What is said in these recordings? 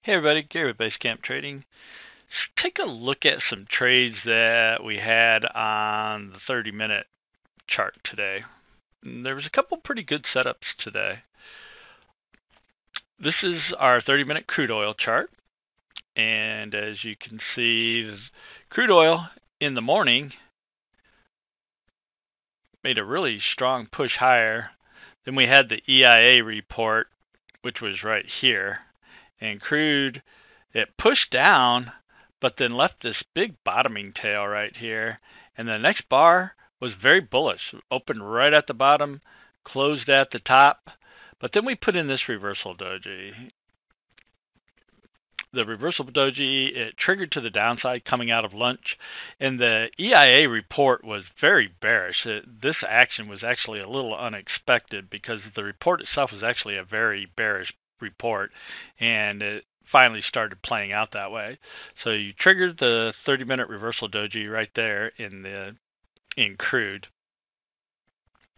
Hey everybody, Gary with Basecamp Trading. Let's take a look at some trades that we had on the 30-minute chart today. There was a couple pretty good setups today. This is our 30-minute crude oil chart, and as you can see, crude oil in the morning made a really strong push higher. Then we had the EIA report, which was right here. And crude, it pushed down, but then left this big bottoming tail right here. And the next bar was very bullish. Opened right at the bottom, closed at the top. But then we put in this reversal doji. The reversal doji, it triggered to the downside coming out of lunch. And the EIA report was very bearish. This action was actually a little unexpected because the report itself was actually a very bearish report, and it finally started playing out that way. So you triggered the 30-minute reversal doji right there in crude,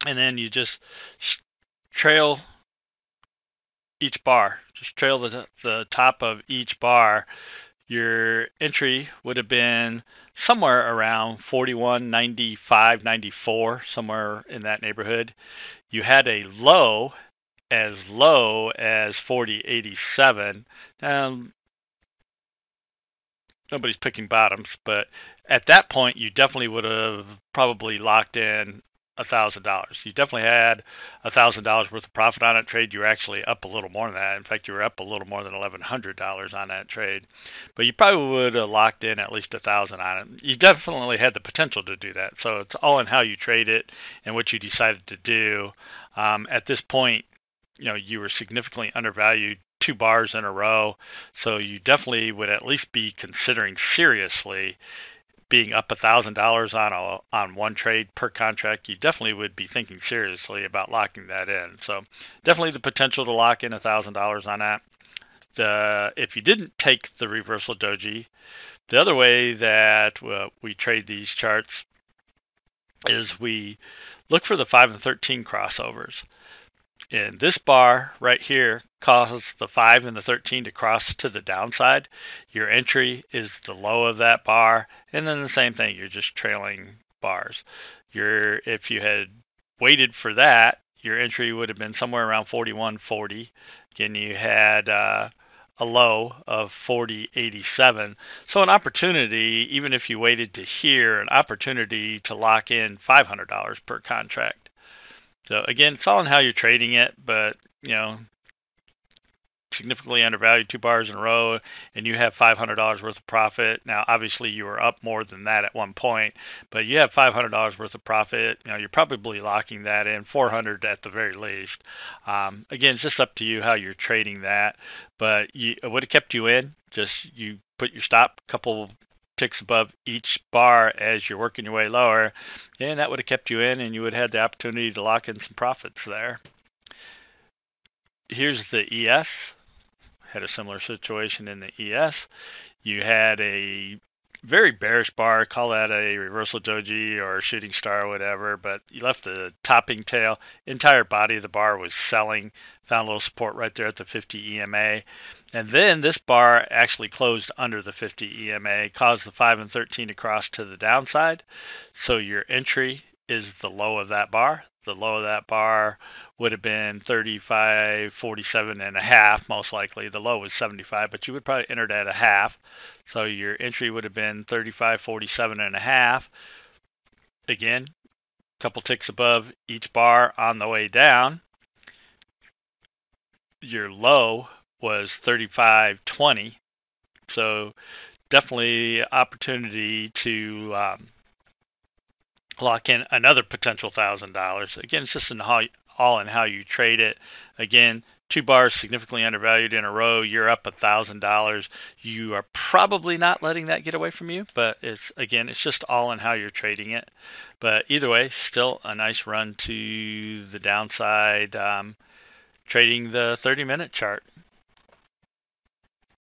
and then you just trail each bar. Just trail the top of each bar. Your entry would have been somewhere around 41.95, 94, somewhere in that neighborhood. You had a low as 40.87. Nobody's picking bottoms, but at that point you definitely would have probably locked in $1,000. You definitely had $1,000 worth of profit on that trade. You were actually up a little more than that. In fact, you were up a little more than $1,100 on that trade. But you probably would have locked in at least $1,000 on it. You definitely had the potential to do that. So it's all in how you trade it and what you decided to do. At this point, you were significantly undervalued 2 bars in a row, so you definitely would at least be considering seriously being up $1,000 on one trade per contract. You definitely would be thinking seriously about locking that in. So definitely the potential to lock in $1,000 on that. If you didn't take the reversal doji, the other way that we trade these charts is we look for the 5 and 13 crossovers. And this bar right here causes the 5 and the 13 to cross to the downside. Your entry is the low of that bar, and then the same thing, you're just trailing bars. If you had waited for that, your entry would have been somewhere around 41.40. Again, you had a low of 40.87. So an opportunity, even if you waited to here, an opportunity to lock in $500 per contract. So again, it's all in how you're trading it, but significantly undervalued 2 bars in a row, and you have $500 worth of profit. Now, obviously, you were up more than that at one point, but you have $500 worth of profit. You're probably locking that in, $400 at the very least. Again, it's just up to you how you're trading that, but it would have kept you in. Just you put your stop a couple ticks above each bar as you're working your way lower, and that would have kept you in, and you would have had the opportunity to lock in some profits there. Here's the ES. Had a similar situation in the ES. You had a very bearish bar, call that a reversal doji or a shooting star or whatever, but you left the topping tail. Entire body of the bar was selling. Found a little support right there at the 50 EMA. And then this bar actually closed under the 50 EMA, caused the 5 and 13 to cross to the downside. So your entry is the low of that bar. The low of that bar would have been 35.47 and a half, most likely. The low was 75, but you would probably enter it at a half. So your entry would have been 35.47 and a half. Again, a couple ticks above each bar on the way down. Your low was 35.20. So definitely opportunity to lock in another potential $1,000. Again, it's just all in how you trade it. Again, 2 bars significantly undervalued in a row, you're up $1,000. You are probably not letting that get away from you, but it's just all in how you're trading it. But either way, still a nice run to the downside, trading the 30-minute chart.